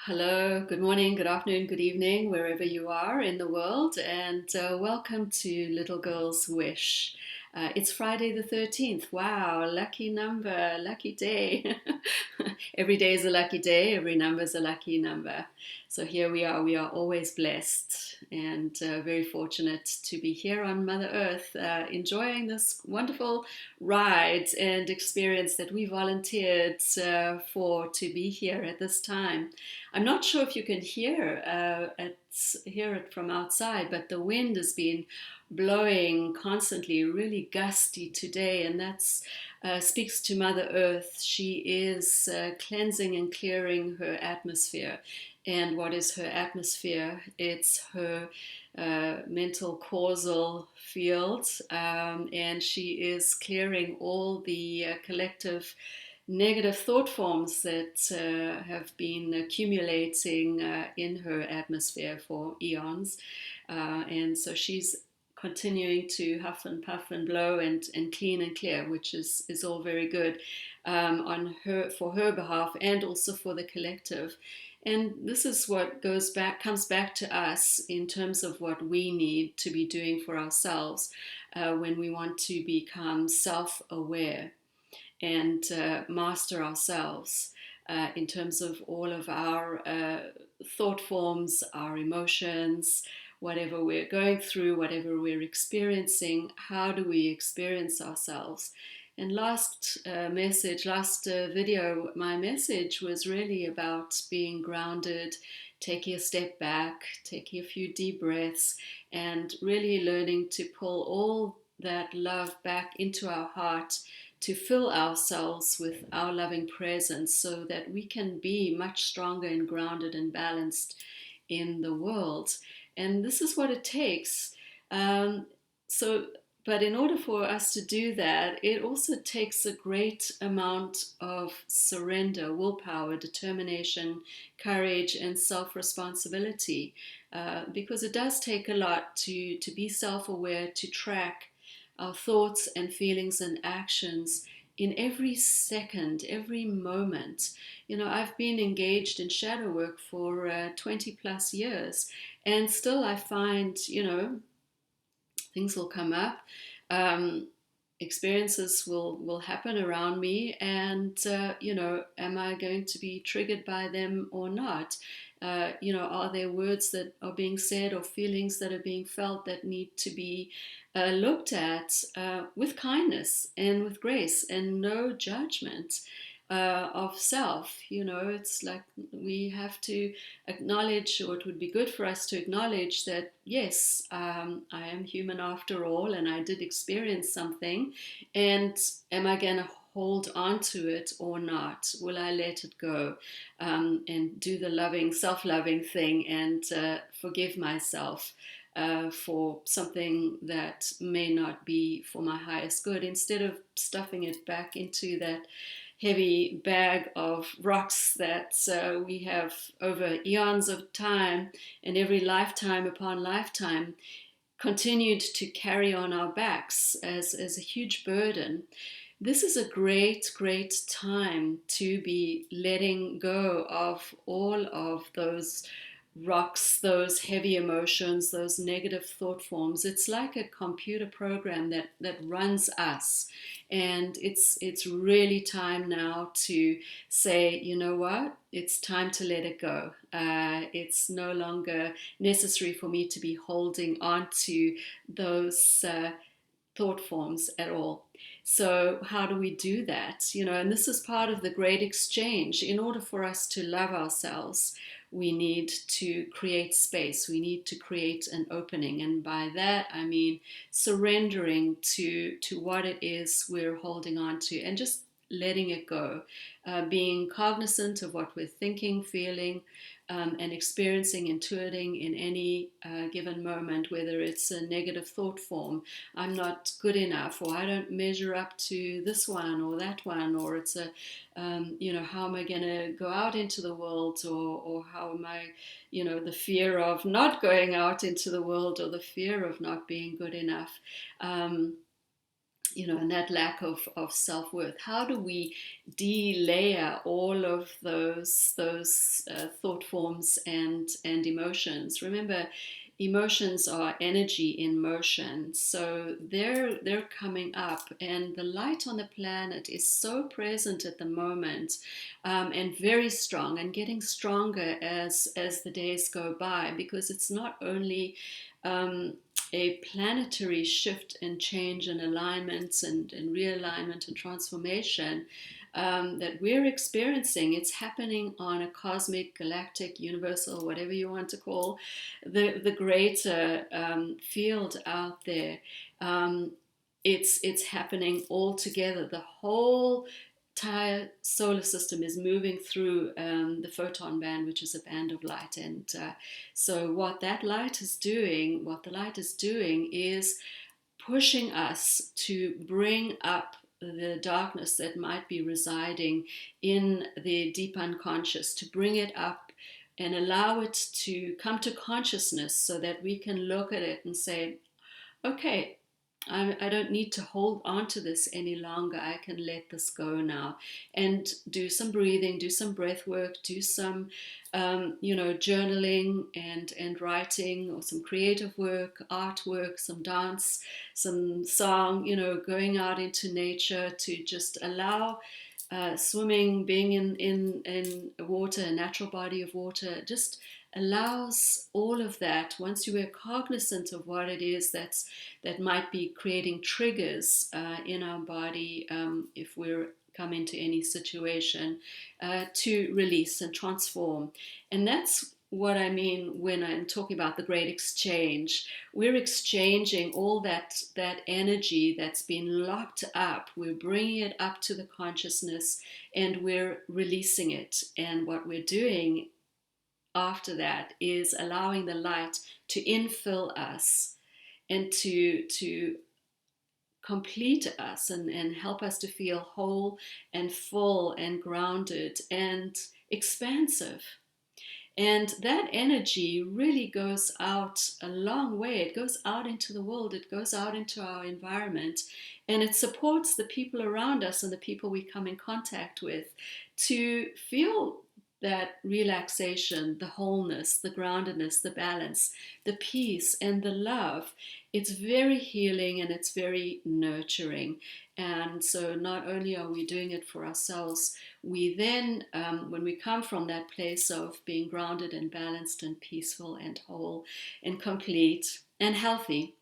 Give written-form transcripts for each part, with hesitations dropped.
Hello, good morning, good afternoon, good evening, wherever you are in the world, and welcome to Little Girl's Wish. It's Friday the 13th. Wow, lucky number, lucky day. Every day is a lucky day, every number is a lucky number. So here we are. We are always blessed and very fortunate to be here on Mother Earth, enjoying this wonderful ride and experience that we volunteered for to be here at this time. I'm not sure if you can hear it from outside, but the wind has been blowing constantly, really gusty today, and that's speaks to Mother Earth. She is cleansing and clearing her atmosphere. And what is her atmosphere? It's her mental causal field, and she is clearing all the collective negative thought forms that have been accumulating in her atmosphere for eons. And so she's continuing to huff and puff and blow and clean and clear, which is all very good on her for her behalf and also for the collective. And this is what comes back to us in terms of what we need to be doing for ourselves when we want to become self-aware and master ourselves in terms of all of our thought forms, our emotions, whatever we're going through, whatever we're experiencing. How do we experience ourselves? And last video, my message was really about being grounded, taking a step back, taking a few deep breaths, and really learning to pull all that love back into our heart to fill ourselves with our loving presence so that we can be much stronger and grounded and balanced in the world. And this is what it takes. Um, so, but in order for us to do that, it also takes a great amount of surrender, willpower, determination, courage, and self responsibility. Because it does take a lot to be self aware, to track our thoughts and feelings and actions in every second, every moment. You know, I've been engaged in shadow work for 20 plus years, and still I find, things will come up. Um, Experiences will happen around me, and am I going to be triggered by them or not? Are there words that are being said or feelings that are being felt that need to be looked at with kindness and with grace and no judgment of self? It's like we have to acknowledge, or it would be good for us to acknowledge that yes, I am human after all, and I did experience something. And am I going to hold on to it or not? Will I let it go and do the loving, self-loving thing and forgive myself? For something that may not be for my highest good, instead of stuffing it back into that heavy bag of rocks that we have over eons of time and every lifetime upon lifetime continued to carry on our backs as a huge burden. This is a great, great time to be letting go of all of those rocks, those heavy emotions, those negative thought forms. It's like a computer program that runs us. And it's really time now to say, you know what? It's time to let it go. It's no longer necessary for me to be holding on to those thought forms at all. So, how do we do that? And this is part of the great exchange. In order for us to love ourselves, we need to create space. We need to create an opening. And by that, I mean surrendering to what it is we're holding on to and just letting it go, being cognizant of what we're thinking, feeling, and experiencing, intuiting in any given moment, whether it's a negative thought form, I'm not good enough, or I don't measure up to this one or that one, or it's how am I going to go out into the world, or how am I, the fear of not going out into the world, or the fear of not being good enough. and that lack of self-worth. How do we de-layer all of those thought forms and emotions? Remember, emotions are energy in motion, so they're coming up, and the light on the planet is so present at the moment, and very strong, and getting stronger as the days go by, because it's not only um, a planetary shift and change and alignments and realignment and transformation that we're experiencing. It's happening on a cosmic, galactic, universal, whatever you want to call the greater field out there. Um, it's happening all together. The whole entire solar system is moving through the photon band, which is a band of light. And so what the light is doing is pushing us to bring up the darkness that might be residing in the deep unconscious, to bring it up and allow it to come to consciousness, so that we can look at it and say, okay, I don't need to hold on to this any longer. I can let this go now, and do some breathing, do some breath work, do some, journaling and writing, or some creative work, artwork, some dance, some song, going out into nature to just allow swimming, being in water, a natural body of water, just allows all of that. Once you are cognizant of what it is that might be creating triggers in our body, if we're come into any situation, to release and transform. And that's what I mean when I'm talking about the great exchange. We're exchanging all that energy that's been locked up. We're bringing it up to the consciousness, and we're releasing it. And what we're doing after that is allowing the light to infill us and to complete us, and help us to feel whole and full and grounded and expansive. And that energy really goes out a long way. It goes out into the world, it goes out into our environment, and it supports the people around us and the people we come in contact with to feel that relaxation, the wholeness, the groundedness, the balance, the peace, and the love. It's very healing and it's very nurturing. And so, not only are we doing it for ourselves, we then, when we come from that place of being grounded and balanced and peaceful and whole and complete and healthy,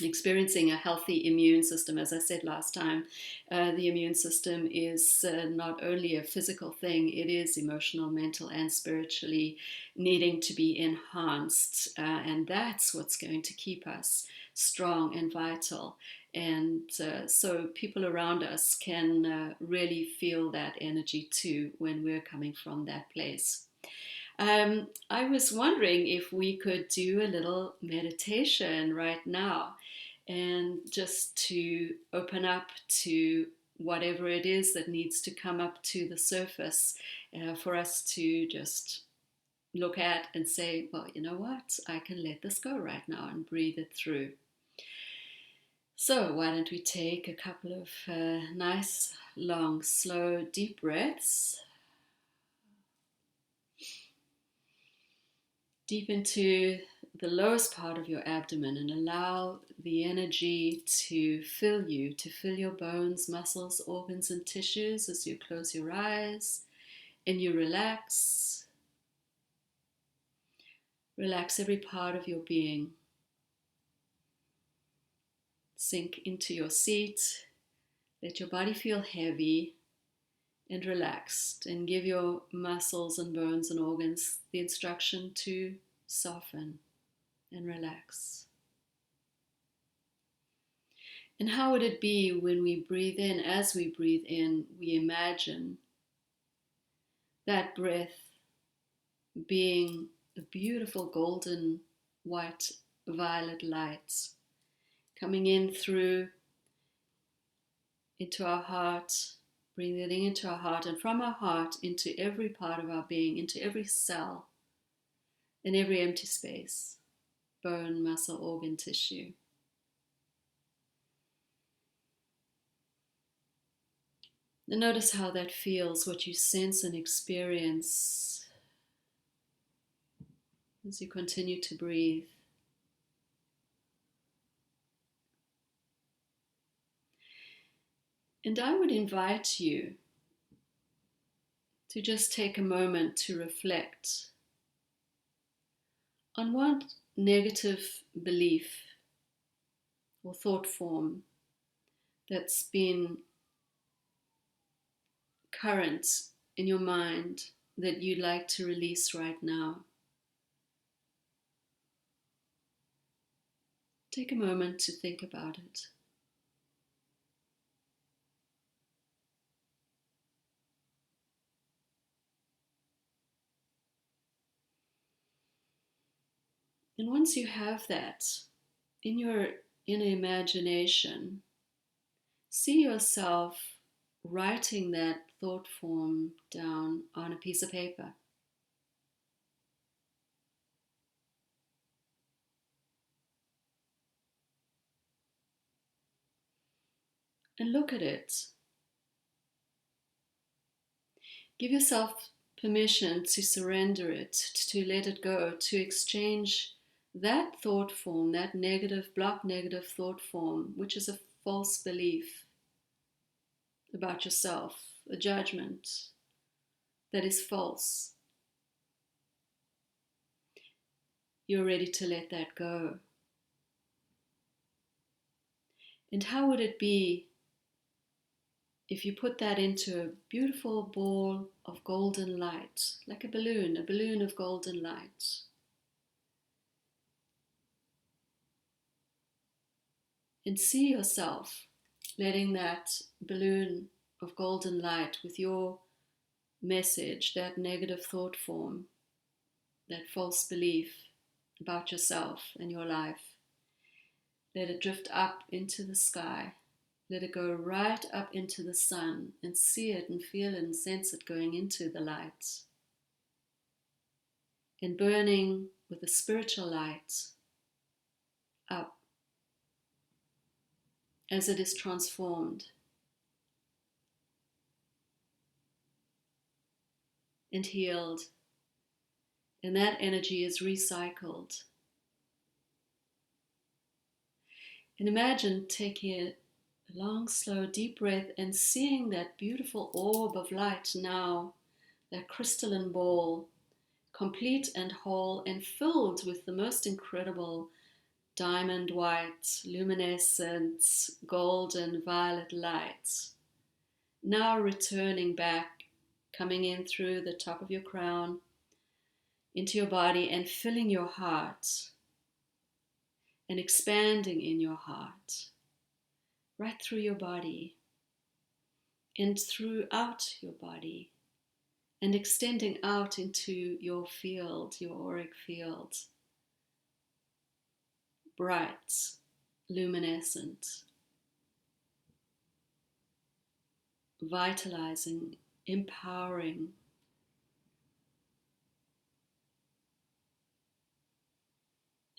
experiencing a healthy immune system. As I said last time, the immune system is not only a physical thing, it is emotional, mental, and spiritually needing to be enhanced. And that's what's going to keep us strong and vital. And so people around us can really feel that energy too when we're coming from that place. I was wondering if we could do a little meditation right now, and just to open up to whatever it is that needs to come up to the surface, for us to just look at and say, well, you know what? I can let this go right now and breathe it through. So, why don't we take a couple of nice, long, slow, deep breaths deep into the lowest part of your abdomen, and allow the energy to fill you, to fill your bones, muscles, organs, and tissues as you close your eyes and you relax. Relax every part of your being. Sink into your seat. Let your body feel heavy and relaxed, and give your muscles and bones and organs the instruction to soften and relax. And how would it be when we breathe in? As we breathe in, we imagine that breath being a beautiful golden white violet light coming in through into our heart, breathing into our heart, and from our heart into every part of our being, into every cell, in every empty space, bone, muscle, organ, tissue. And notice how that feels, what you sense and experience as you continue to breathe. And I would invite you to just take a moment to reflect on what negative belief or thought form that's been current in your mind that you'd like to release right now. Take a moment to think about it. And once you have that in your inner imagination, see yourself writing that thought form down on a piece of paper. And look at it. Give yourself permission to surrender it, to let it go, to exchange that thought form, that negative, block negative thought form, which is a false belief about yourself, a judgment that is false. You're ready to let that go. And how would it be if you put that into a beautiful ball of golden light, like a balloon of golden light? And see yourself letting that balloon of golden light with your message, that negative thought form, that false belief about yourself and your life, let it drift up into the sky. Let it go right up into the sun and see it and feel it and sense it going into the light and burning with a spiritual light up as it is transformed and healed, and that energy is recycled. And imagine taking a long, slow, deep breath and seeing that beautiful orb of light now, that crystalline ball, complete and whole and filled with the most incredible diamond white, luminescent, golden, violet light. Now returning back, coming in through the top of your crown, into your body and filling your heart and expanding in your heart, right through your body and throughout your body, and extending out into your field, your auric field, bright, luminescent, vitalizing, empowering.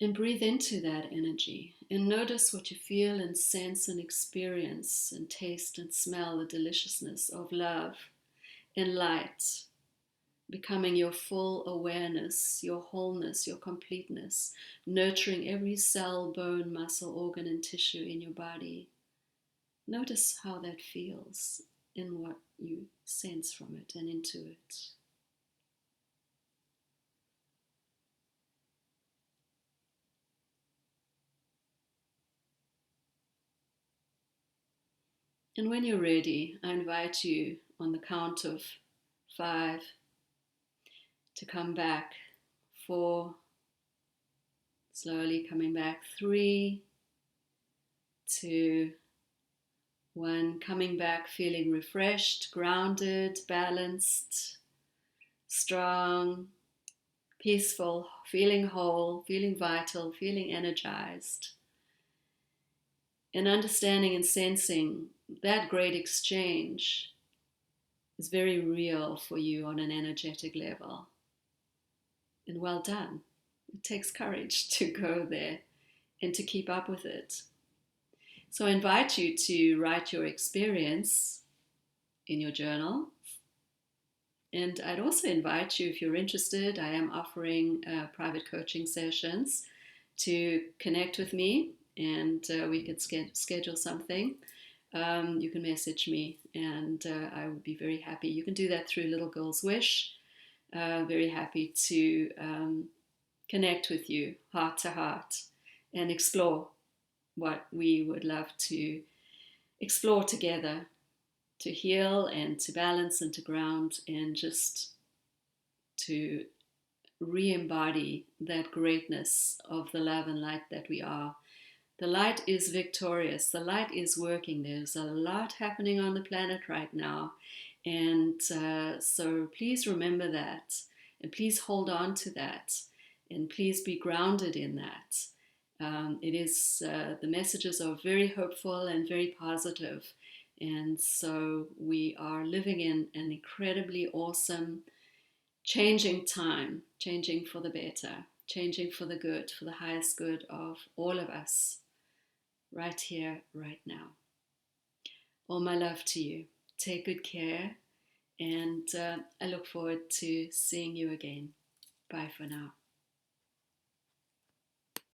And breathe into that energy and notice what you feel and sense and experience and taste and smell the deliciousness of love and light, becoming your full awareness, your wholeness, your completeness, nurturing every cell, bone, muscle, organ, and tissue in your body. Notice how that feels and what you sense from it and into it. And when you're ready, I invite you on the count of 5 to come back. 4, slowly coming back. 3, 2, 1, coming back feeling refreshed, grounded, balanced, strong, peaceful, feeling whole, feeling vital, feeling energized. And understanding and sensing that great exchange is very real for you on an energetic level. And well done. It takes courage to go there and to keep up with it. So I invite you to write your experience in your journal. And I'd also invite you, if you're interested, I am offering private coaching sessions to connect with me, and we could schedule something. You can message me, and I would be very happy. You can do that through Little Girl's Wish. Very happy to connect with you heart to heart and explore what we would love to explore together, to heal and to balance and to ground and just to re-embody that greatness of the love and light that we are. The light is victorious. The light is working. There's a lot happening on the planet right now. And so please remember that. And please hold on to that. And please be grounded in that. The messages are very hopeful and very positive. And so we are living in an incredibly awesome, changing time, changing for the better, changing for the good, for the highest good of all of us, right here, right now. All my love to you. Take good care, and I look forward to seeing you again. Bye for now.